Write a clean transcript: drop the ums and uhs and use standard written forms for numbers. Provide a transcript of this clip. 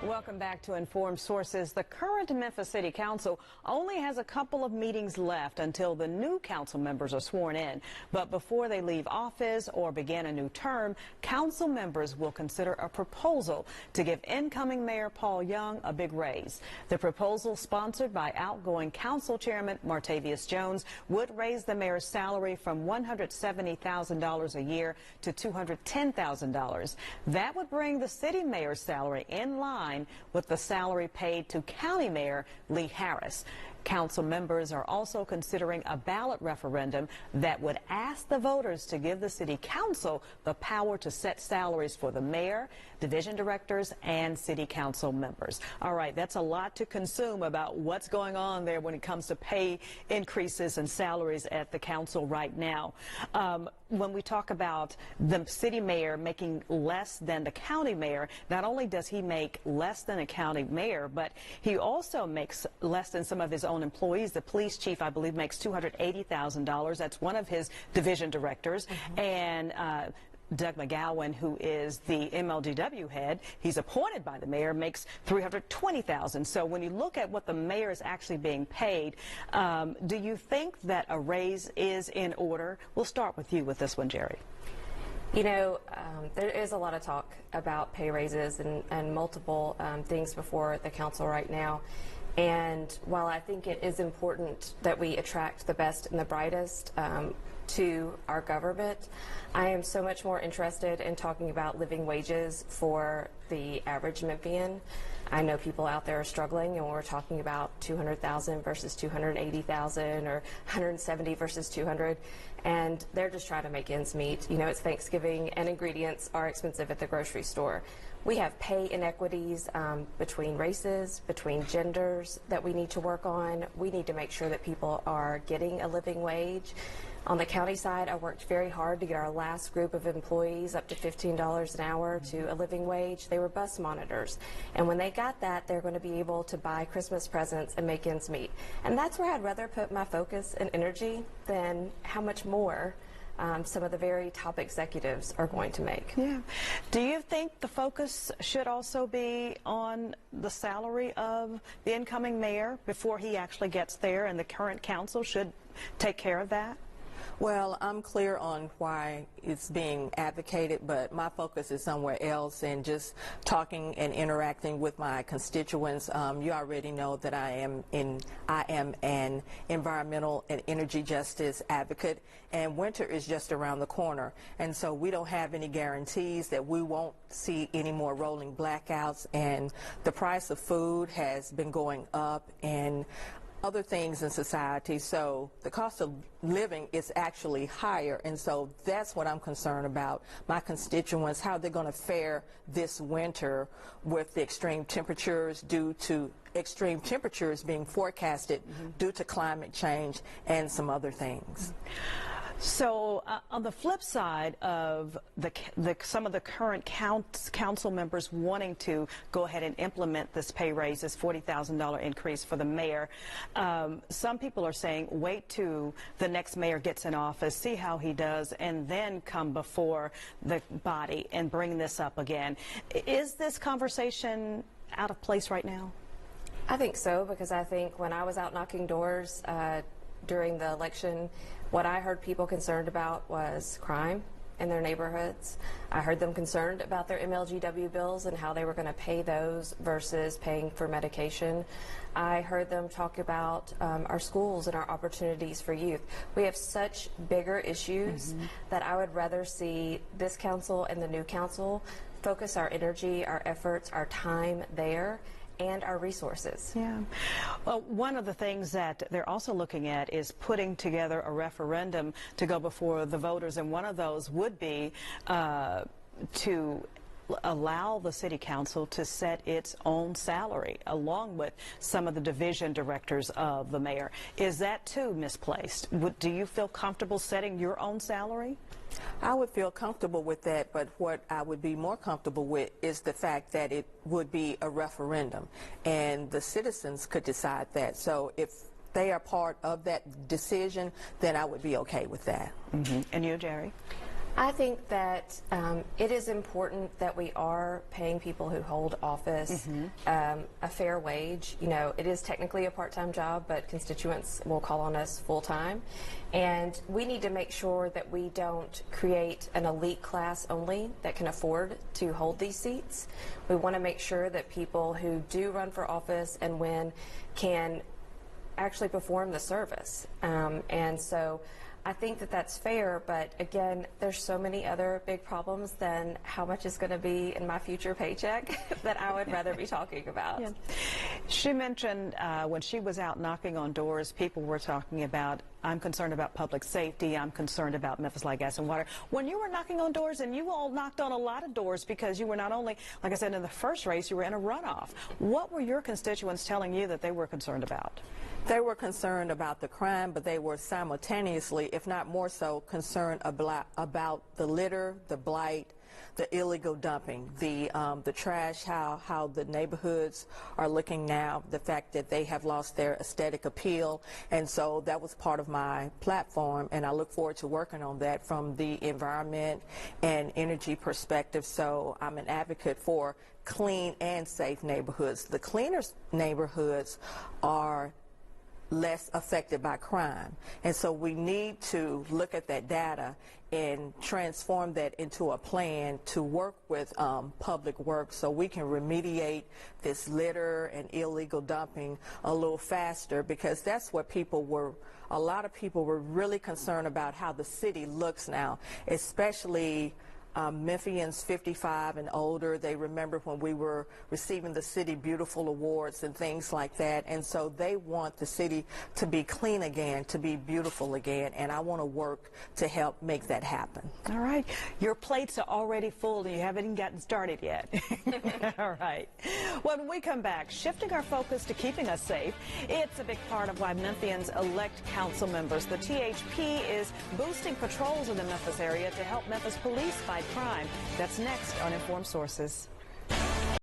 Welcome back to Informed Sources. The current Memphis City Council only has a couple of meetings left until the new council members are sworn in. But before they leave office or begin a new term, council members will consider a proposal to give incoming Mayor Paul Young a big raise. The proposal, sponsored by outgoing council chairman Martavius Jones, would raise the mayor's salary from $170,000 a year to $210,000. That would bring the city mayor's salary in line with the salary paid to County Mayor Lee Harris. Council members are also considering a ballot referendum that would ask the voters to give the city council the power to set salaries for the mayor, division directors, and city council members. All right, that's a lot to consume about what's going on there when it comes to pay increases and salaries at the council right now. When we talk about the city mayor making less than the county mayor, not only does he make less than a county mayor, but he also makes less than some of his own employees. The police chief, I believe, makes $280,000. That's one of his division directors. And Doug McGowan, who is the MLGW head, he's appointed by the mayor, makes $320,000. So when you look at what the mayor is actually being paid, do you think that a raise is in order? We'll start with you with this one, Jerry. You know, there is a lot of talk about pay raises and multiple things before the council right now. And while I think it is important that we attract the best and the brightest to our government, I am so much more interested in talking about living wages for the average Memphian. I know people out there are struggling, and we're talking about $200,000 versus $280,000 or $170 versus $200, and they're just trying to make ends meet. You know, it's Thanksgiving, and ingredients are expensive at the grocery store. We have pay inequities between races, between genders that we need to work on. We need to make sure that people are getting a living wage. On the county side, I worked very hard to get our last group of employees up to $15 an hour to a living wage. They were bus monitors. And when they got that, they're going to be able to buy Christmas presents and make ends meet. And that's where I'd rather put my focus and energy than how much more some of the very top executives are going to make. Yeah. Do you think the focus should also be on the salary of the incoming mayor before he actually gets there, and the current council should take care of that? Well, I'm clear on why it's being advocated, but my focus is somewhere else, and just talking and interacting with my constituents. You already know that I am an environmental and energy justice advocate, and winter is just around the corner, and so we don't have any guarantees that we won't see any more rolling blackouts, and the price of food has been going up, and other things in society, so the cost of living is actually higher, and so that's what I'm concerned about. My constituents, how they're going to fare this winter with the extreme temperatures due to extreme temperatures being forecasted due to climate change and some other things. So on the flip side of some of the current council members wanting to go ahead and implement this pay raise, this $40,000 increase for the mayor, some people are saying wait till the next mayor gets in office, see how he does, and then come before the body and bring this up again. Is this conversation out of place right now? I think so, because I think when I was out knocking doors during the election, what I heard people concerned about was crime in their neighborhoods. I heard them concerned about their MLGW bills and how they were going to pay those versus paying for medication. I heard them talk about our schools and our opportunities for youth. We have such bigger issues that I would rather see this council and the new council focus our energy, our efforts, our time there, and our resources. Yeah. Well, one of the things that they're also looking at is putting together a referendum to go before the voters, and one of those would be to allow the city council to set its own salary along with some of the division directors of the mayor. Is that too misplaced? Do you feel comfortable setting your own salary? I would feel comfortable with that, but what I would be more comfortable with is the fact that it would be a referendum and the citizens could decide that. So if they are part of that decision, then I would be okay with that. And you, Jerry? I think that it is important that we are paying people who hold office a fair wage. You know, it is technically a part-time job, but constituents will call on us full-time. And we need to make sure that we don't create an elite class only that can afford to hold these seats. We want to make sure that people who do run for office and win can actually perform the service. And so I think that that's fair, but again, there's so many other big problems than how much is going to be in my future paycheck that I would rather be talking about. Yeah. She mentioned when she was out knocking on doors, people were talking about, I'm concerned about public safety, I'm concerned about Memphis Light, Gas, and Water. When you were knocking on doors, and you all knocked on a lot of doors because you were not only, like I said, in the first race, you were in a runoff. What were your constituents telling you that they were concerned about? They were concerned about the crime, but they were simultaneously, if not more so, concerned about the litter, the blight, the illegal dumping, the trash, how the neighborhoods are looking now, the fact that they have lost their aesthetic appeal. And so that was part of my platform, and I look forward to working on that from the environment and energy perspective. So I'm an advocate for clean and safe neighborhoods. The cleaner neighborhoods are less affected by crime. And so we need to look at that data and transform that into a plan to work with public works so we can remediate this litter and illegal dumping a little faster, because that's what a lot of people were really concerned about, how the city looks now, especially Memphians 55 and older. They remember when we were receiving the City Beautiful Awards and things like that, and so they want the city to be clean again, to be beautiful again, and I want to work to help make that happen. All right. Your plates are already full and you haven't even gotten started yet. All right. When we come back, shifting our focus to keeping us safe, it's a big part of why Memphians elect council members. The THP is boosting patrols in the Memphis area to help Memphis police fight crime. That's next on Informed Sources.